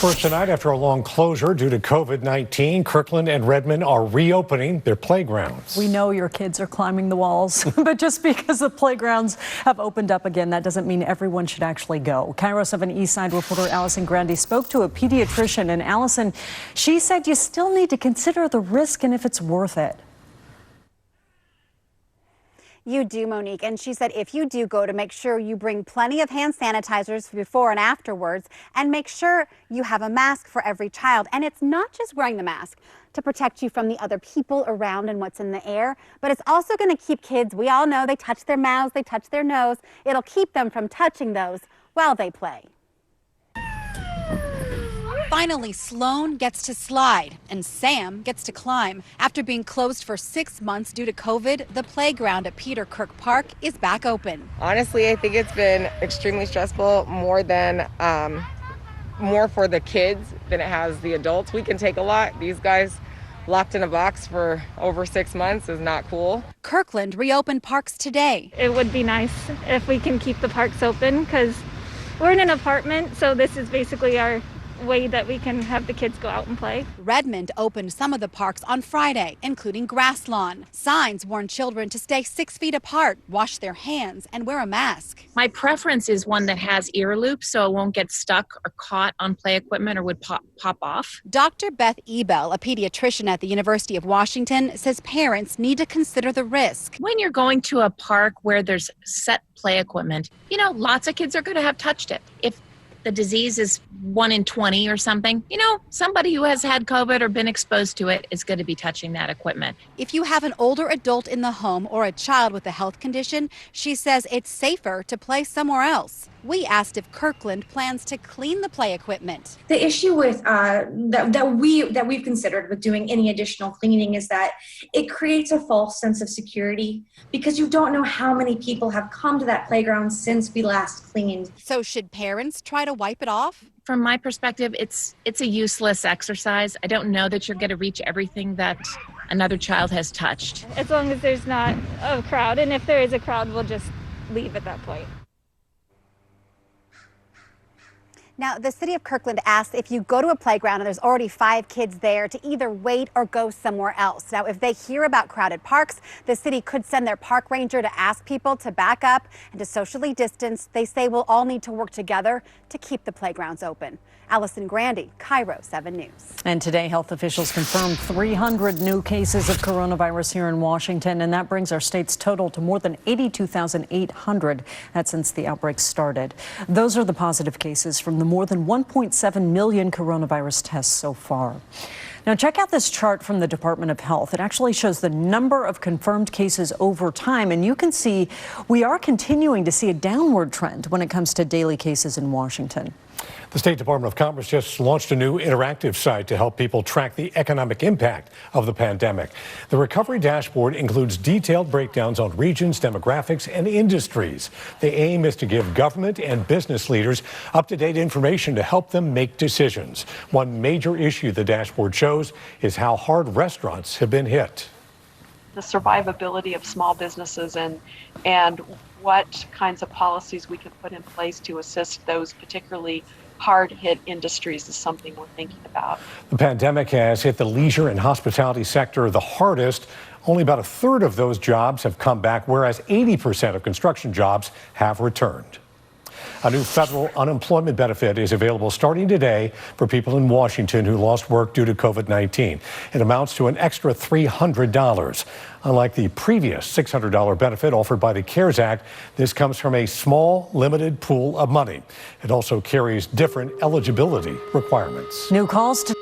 First tonight, after a long closure due to COVID-19, Kirkland and Redmond are reopening their playgrounds. We know your kids are climbing the walls, but just because the playgrounds have opened up again, that doesn't mean everyone should actually go. Cairo 7 Eastside reporter Allison Grandi spoke to a pediatrician, and Allison, she said you still need to consider the risk and if it's worth it. You do, Monique. And she said if you do go, to make sure you bring plenty of hand sanitizers before and afterwards, and make sure you have a mask for every child. And it's not just wearing the mask to protect you from the other people around and what's in the air, but it's also going to keep kids, we all know they touch their mouths, they touch their nose. It'll keep them from touching those while they play. Finally, Sloan gets to slide and Sam gets to climb. After being closed for 6 months due to COVID, the playground at Peter Kirk Park is back open. Honestly, I think it's been extremely stressful, more for the kids than it has the adults. We can take a lot. These guys locked in a box for over 6 months is not cool. Kirkland reopened parks today. It would be nice if we can keep the parks open because we're in an apartment, so this is basically our way that we can have the kids go out and play. Redmond opened some of the parks on Friday, including grass lawn. Signs warn children to stay 6 feet apart, wash their hands, and wear a mask. My preference is one that has ear loops so it won't get stuck or caught on play equipment or would pop off. Dr. Beth Ebel, a pediatrician at the University of Washington, says parents need to consider the risk. When you're going to a park where there's set play equipment, lots of kids are going to have touched it. If the disease is 1 in 20 or something, somebody who has had COVID or been exposed to it is going to be touching that equipment. If you have an older adult in the home or a child with a health condition, she says it's safer to play somewhere else. We asked if Kirkland plans to clean the play equipment. The issue with that we've considered with doing any additional cleaning is that it creates a false sense of security because you don't know how many people have come to that playground since we last cleaned. So should parents try to wipe it off? From my perspective, it's a useless exercise. I don't know that you're going to reach everything that another child has touched. As long as there's not a crowd, and if there is a crowd, we'll just leave at that point. Now, the city of Kirkland asked if you go to a playground and there's already 5 kids there to either wait or go somewhere else. Now, if they hear about crowded parks, the city could send their park ranger to ask people to back up and to socially distance. They say we'll all need to work together to keep the playgrounds open. Allison Grandi, Cairo 7 News. And today, health officials confirmed 300 new cases of coronavirus here in Washington, and that brings our state's total to more than 82,800. That's since the outbreak started. Those are the positive cases from the more than 1.7 million coronavirus tests so far. Now, check out this chart from the Department of Health. It actually shows the number of confirmed cases over time, and you can see we are continuing to see a downward trend when it comes to daily cases in Washington. The State Department of Commerce just launched a new interactive site to help people track the economic impact of the pandemic. The recovery dashboard includes detailed breakdowns on regions, demographics, and industries. The aim is to give government and business leaders up-to-date information to help them make decisions. One major issue the dashboard shows is how hard restaurants have been hit. The survivability of small businesses and what kinds of policies we can put in place to assist those particularly hard-hit industries is something we're thinking about. The pandemic has hit the leisure and hospitality sector the hardest. Only about a third of those jobs have come back, whereas 80% of construction jobs have returned. A new federal unemployment benefit is available starting today for people in Washington who lost work due to COVID-19. It amounts to an extra $300. Unlike the previous $600 benefit offered by the CARES Act, this comes from a small, limited pool of money. It also carries different eligibility requirements. New calls to